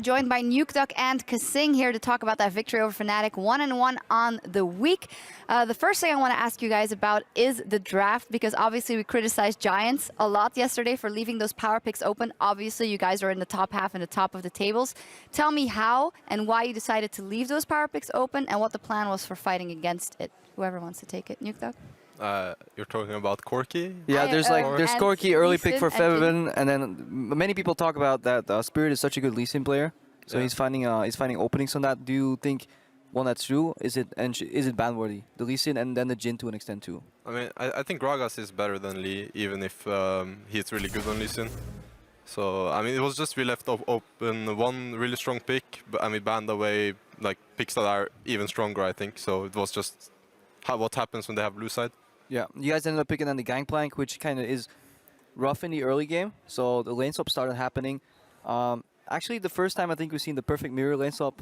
Joined by Nukeduck and kaSing here to talk about that victory over Fnatic, 1-1 on the week. The first thing I want to ask you guys about is the draft, because obviously we criticized Giants a lot yesterday for leaving those power picks open. Obviously, you guys are in the top half and the top of the tables. Tell me how and why you decided to leave those power picks open and what the plan was for fighting against it. Whoever wants to take it. Nukeduck? You're talking about Corki? Yeah, there's Corki early pick for Febiven, and then many people talk about that Spirit is such a good Lee Sin player, so he's finding openings on that. Do you think that's true? Is it ban worthy? The Lee Sin and then the Jhin to an extent too. I mean, I think Gragas is better than Lee, even if he's really good on Lee Sin. So I mean, it was just we left open one really strong pick, and we banned away like picks that are even stronger. I think so. It was just what happens when they have blue side. Yeah, you guys ended up picking on the Gangplank, which kind of is rough in the early game. So the lane swap started happening. Actually, the first time I think we've seen the perfect mirror lane swap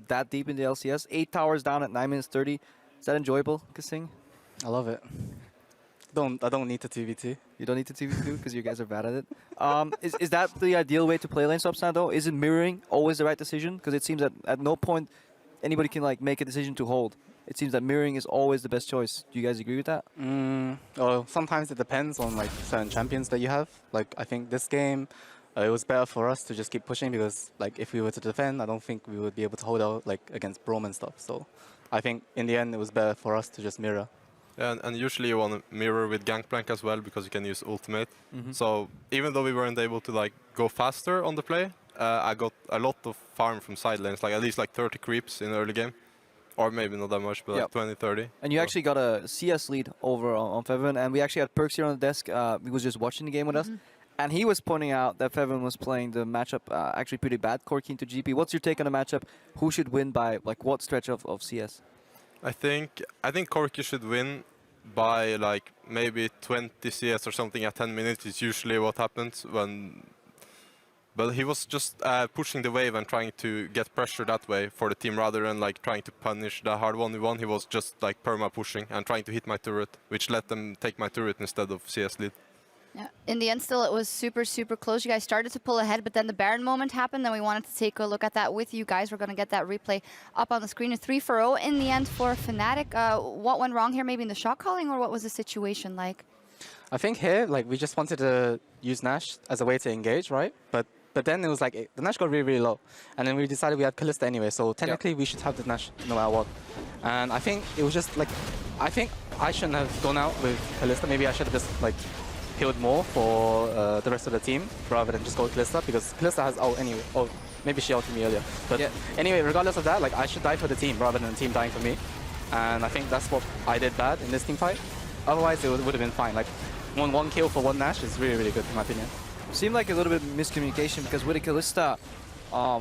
that deep in the LCS. 8 towers down at 9 minutes 30. Is that enjoyable, kaSing? I love it. I don't need the 2v2. You don't need the 2v2 because you guys are bad at it. Is that the ideal way to play lane swaps now, though? Is it mirroring always the right decision? Because it seems that at no point anybody can like make a decision to hold. It seems that mirroring is always the best choice. Do you guys agree with that? Well, sometimes it depends on like certain champions that you have. Like I think this game, it was better for us to just keep pushing because like if we were to defend, I don't think we would be able to hold out like against Brom and stuff. So I think in the end it was better for us to just mirror. Yeah, and usually you want to mirror with Gangplank as well because you can use ultimate. So even though we weren't able to like go faster on the play, I got a lot of farm from side lanes, like at least like 30 creeps in the early game. Or maybe not that much, but like 20, 30. And you actually got a CS lead over on Febiven, and we actually had Perks here on the desk. He was just watching the game with us, and he was pointing out that Febiven was playing the matchup actually pretty bad, Corki into GP. What's your take on the matchup? Who should win by like what stretch of CS? I think Corki should win by like maybe 20 CS or something at 10 minutes. It's usually what happens when. But he was just pushing the wave and trying to get pressure that way for the team rather than like trying to punish the hard 1v1. He was just like perma pushing and trying to hit my turret, which let them take my turret instead of CS lead. Yeah. In the end, still, it was super, super close. You guys started to pull ahead, but then the Baron moment happened, and we wanted to take a look at that with you guys. We're going to get that replay up on the screen. A 3-0 in the end for Fnatic. What went wrong here? Maybe in the shot calling, or what was the situation like? I think here, like we just wanted to use Nash as a way to engage, right? But then it was like, the Nash got really, really low. And then we decided we had Kalista anyway, so technically we should have the Nash no matter what. And I think it was just like, I think I shouldn't have gone out with Kalista. Maybe I should have just like healed more for the rest of the team rather than just go with Kalista, because Kalista has ult anyway. Oh, maybe she ulted me earlier. But anyway, regardless of that, like I should die for the team rather than the team dying for me. And I think that's what I did bad in this team fight. Otherwise, it would have been fine. Like one kill for one Nash is really, really good in my opinion. Seemed like a little bit of miscommunication because with a Kalista,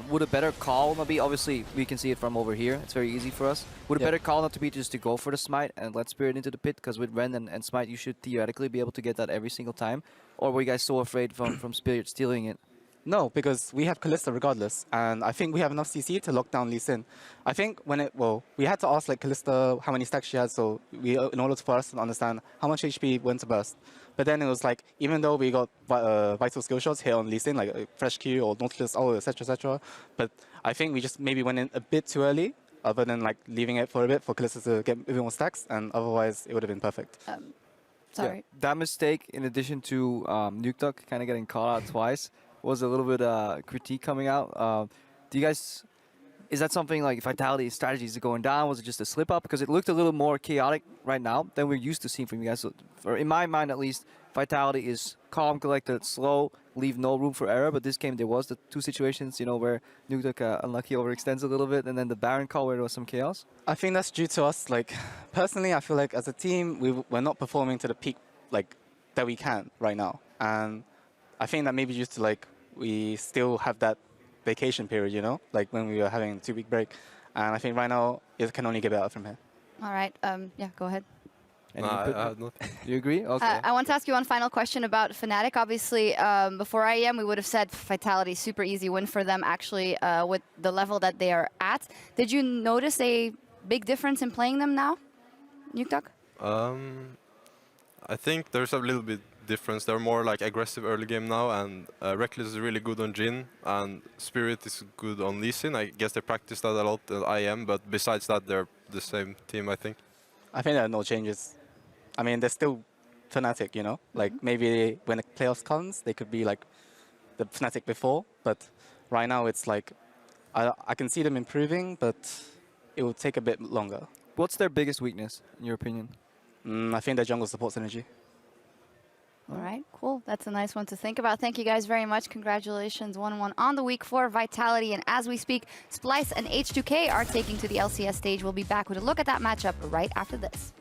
would a better call not be, obviously we can see it from over here, it's very easy for us. Would a better call not to be just to go for the smite and let Spirit into the pit, because with Ren and smite you should theoretically be able to get that every single time? Or were you guys so afraid from Spirit stealing it? No, because we have Kalista regardless, and I think we have enough CC to lock down Lee Sin. I think we had to ask like Kalista how many stacks she had, so in order for us to understand how much HP went to burst. But then it was like, even though we got vital skill shots here on Lee Sin, like Fresh Q or Nautilus, etc., but I think we just maybe went in a bit too early, other than like leaving it for a bit for Kalista to get a bit more stacks, and otherwise it would have been perfect. Sorry. Yeah, that mistake, in addition to Nukeduck kind of getting caught out twice, was a little bit critique coming out. Do you guys, is that something like Vitality strategies are going down? Was it just a slip up? Because it looked a little more chaotic right now than we're used to seeing from you guys. So in my mind, at least, Vitality is calm, collected, slow, leave no room for error. But this game, there was the 2 situations, you know, where Nukeduck unlucky overextends a little bit, and then the Baron call where there was some chaos. I think that's due to us. Like personally, I feel like as a team, we're not performing to the peak like that we can right now, and I think that maybe just to like we still have that vacation period, you know, like when we were having a 2-week break, and I think right now it can only get better from here. All right. Yeah, go ahead. You agree? Okay. I want to ask you one final question about Fnatic. Obviously, before IEM, we would have said Vitality, super easy win for them, actually, with the level that they are at. Did you notice a big difference in playing them now, Nukeduck? I think there's a little bit difference. They're more like aggressive early game now, and Reckless is really good on Jhin, and Spirit is good on Lee Sin. I guess they practice that a lot at IM, but besides that, they're the same team, I think. I think there are no changes. I mean, they're still Fnatic, you know? Like, maybe when the playoffs comes, they could be like the Fnatic before, but right now it's like, I can see them improving, but it will take a bit longer. What's their biggest weakness, in your opinion? I think their jungle support synergy. All right, cool. That's a nice one to think about. Thank you guys very much. Congratulations, 1-1 on the week for Vitality. And as we speak, Splice and H2K are taking to the LCS stage. We'll be back with a look at that matchup right after this.